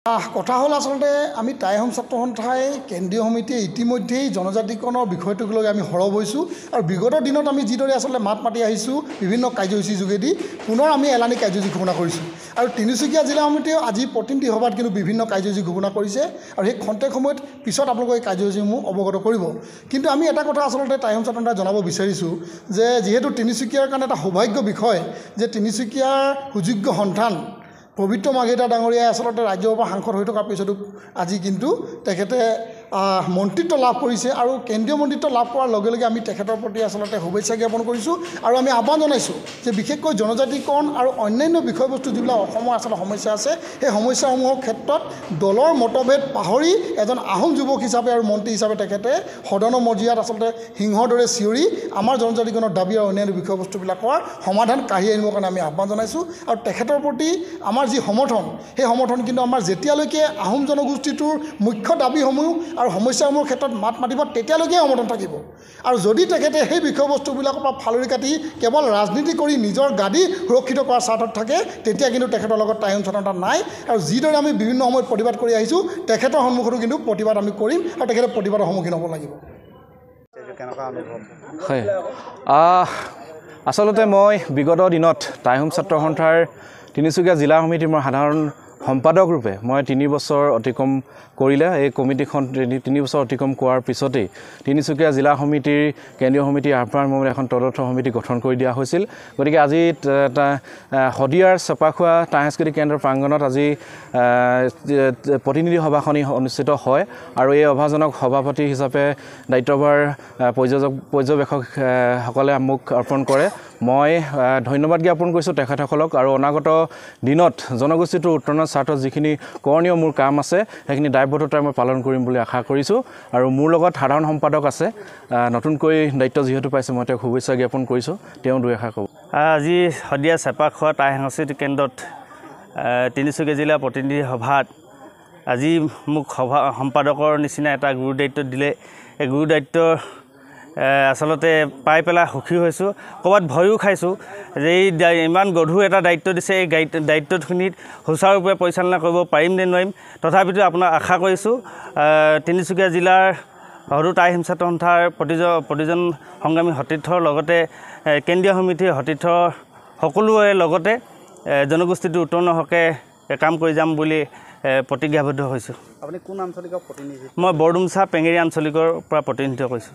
কথা হল আসলে আমি টাই আহোম ছাত্ৰ সন্থাই কেন্দ্ৰীয় সমিতিয়ে ইতিমধ্যেই জনজাতিকৰণৰ বিষয়টোক লৈ আমি সৰব হৈছোঁ আৰু বিগত দিনত আমি যিদৰে আসলে মাত মাতি আহিছোঁ বিভিন্ন কাৰ্যসূচী যোগেদি পুনৰ আমি এলানি কাৰ্যসূচী ঘোষণা কৰিছোঁ আৰু তিনিচুকীয়া জিলা সমিতিয়ে আজি প্ৰতিনিধি সভাত কিন্তু বিভিন্ন কাৰ্যসূচী ঘোষণা কৰিছে আৰু সেই খন্তেক সময়ত পিছত আপোনালোকে এই কাৰ্যসূচীসমূহ অৱগত কৰিব। কিন্তু আমি এটা কথা আচলতে টাই আহোম ছাত্ৰ সন্থাই জনাব বিচাৰিছোঁ যে যিহেতু তিনিচুকীয়াৰ কাৰণে এটা সৌভাগ্য বিষয় যে তিনিচুকীয়াৰ সুযোগ্য সন্তান পবিত্ৰ মাৰ্ঘেৰিটা ডাঙৰীয়াই আচলতে ৰাজ্যসভাৰ সাংসদ হৈ থকাৰ পিছতো আজি কিন্তু তেখেতে মন্ত্ৰিত্ব লাভ কৰিছে আৰু কেন্দ্ৰীয় মন্ত্ৰিত্ব লাভ কৰাৰ লগে লগে আমি তেখেতৰ প্ৰতি আচলতে শুভেচ্ছা জ্ঞাপন কৰিছোঁ আৰু আমি আহ্বান জনাইছোঁ যে বিশেষকৈ জনজাতিকৰণ আৰু অন্যান্য বিষয়বস্তু যিবিলাক অসমৰ আচলতে সমস্যা আছে সেই সমস্যাসমূহৰ ক্ষেত্ৰত দলৰ মতভেদ পাহৰি এজন আহোম যুৱক হিচাপে আৰু মন্ত্ৰী হিচাপে তেখেতে সদনৰ মজিয়াত আচলতে সিংহৰ দৰে চিঞৰি আমাৰ জনজাতিকৰণৰ দাবী আৰু অন্যান্য বিষয়বস্তুবিলাকৰ সমাধান কাঢ়ি আনিবৰ কাৰণে আমি আহ্বান জনাইছোঁ আৰু তেখেতৰ প্ৰতি আমাৰ যি সমৰ্থন সেই সমৰ্থন কিন্তু আমাৰ যেতিয়ালৈকে আহোম জনগোষ্ঠীটোৰ মুখ্য দাবীসমূহ আৰু সমস্যাসমূহৰ ক্ষেত্ৰত মাত মাতিব তেতিয়ালৈকে সমৰ্থন থাকিব আৰু যদি তেখেতে সেই বিষয়বস্তুবিলাকৰ পৰা ফালৰি কাটি কেৱল ৰাজনীতি কৰি নিজৰ গাদী সুৰক্ষিত কৰাৰ স্বাৰ্থত থাকে তেতিয়া কিন্তু তেখেতৰ লগত টাই আহোম ছাত্ৰ সন্থা নাই আৰু যিদৰে আমি বিভিন্ন সময়ত প্ৰতিবাদ কৰি আহিছোঁ তেখেতৰ সন্মুখতো কিন্তু প্ৰতিবাদ আমি কৰিম আৰু তেখেতে প্ৰতিবাদৰ সন্মুখীন হ'ব লাগিব। হয়, আচলতে মই বিগত দিনত টাই আহোম ছাত্ৰ সন্থাৰ তিনিচুকীয়া জিলা সমিতিৰ মই সাধাৰণ সম্পাদক ৰূপে মই 3 বছৰ অতিক্ৰম কৰিলে এই কমিটিখন 3 বছৰ অতিক্ৰম কৰাৰ পিছতেই তিনিচুকীয়া জিলা সমিতিৰ কেন্দ্ৰীয় সমিতিৰ আহ্বান এখন তদৰ্থ সমিতি গঠন কৰি দিয়া হৈছিল। গতিকে আজি শদিয়াৰ চেপাখোৱা সাংস্কৃতিক কেন্দ্ৰৰ প্ৰাংগণত আজি প্ৰতিনিধি সভাখনি অনুষ্ঠিত হয় আৰু এই সভাজনক সভাপতি হিচাপে দায়িত্বভাৰ পৰ্যবেক্ষকসকলে মোক অৰ্পণ কৰে। মই ধন্যবাদ জ্ঞাপন কৰিছোঁ তেখেতসকলক আৰু অনাগত দিনত জনগোষ্ঠীটোৰ উত্তৰণৰ স্বাৰ্থত যিখিনি কৰণীয় মোৰ কাম আছে সেইখিনি দায়বদ্ধতাৰে মই পালন কৰিম বুলি আশা কৰিছোঁ আৰু মোৰ লগত সাধাৰণ সম্পাদক আছে নতুনকৈ দায়িত্ব যিহেতু পাইছে মই তেওঁক শুভেচ্ছা জ্ঞাপন কৰিছোঁ। তেওঁ দুই এষাৰ ক'ব। আজি শদিয়া চেপাখোৱা টাই সাংস্কৃতিক কেন্দ্ৰত তিনিচুকীয়া জিলা প্ৰতিনিধি সভাত আজি মোক সভা সম্পাদকৰ নিচিনা এটা গুৰু দায়িত্ব দিলে। এই গুৰু দায়িত্ব আচলতে পাই পেলাই সুখী হৈছোঁ, ক'ৰবাত ভয়ো খাইছোঁ যে এই ইমান গধুৰ এটা দায়িত্ব দিছে, এই দায়িত্বখিনিত সুচাৰুৰূপে পৰিচালনা কৰিব পাৰিম নে নোৱাৰিম। তথাপিতো আপোনাক আশা কৰিছোঁ তিনিচুকীয়া জিলাৰ সদৌ টাই আহোম ছাত্ৰ সন্থাৰ প্ৰতিজন সংগ্ৰামী সতীৰ্থৰ লগতে কেন্দ্ৰীয় সমিতিৰ সতীৰ্থ সকলোৰে লগতে জনগোষ্ঠীটোৰ উত্তৰণৰ হকে কাম কৰি যাম বুলি প্ৰতিজ্ঞাবদ্ধ হৈছোঁ। আপুনি কোন আঞ্চলিকৰ প্ৰতিনিধি? মই বৰডুমচা পেঙেৰি আঞ্চলিকৰ পৰা প্ৰতিনিধিত্ব কৰিছোঁ।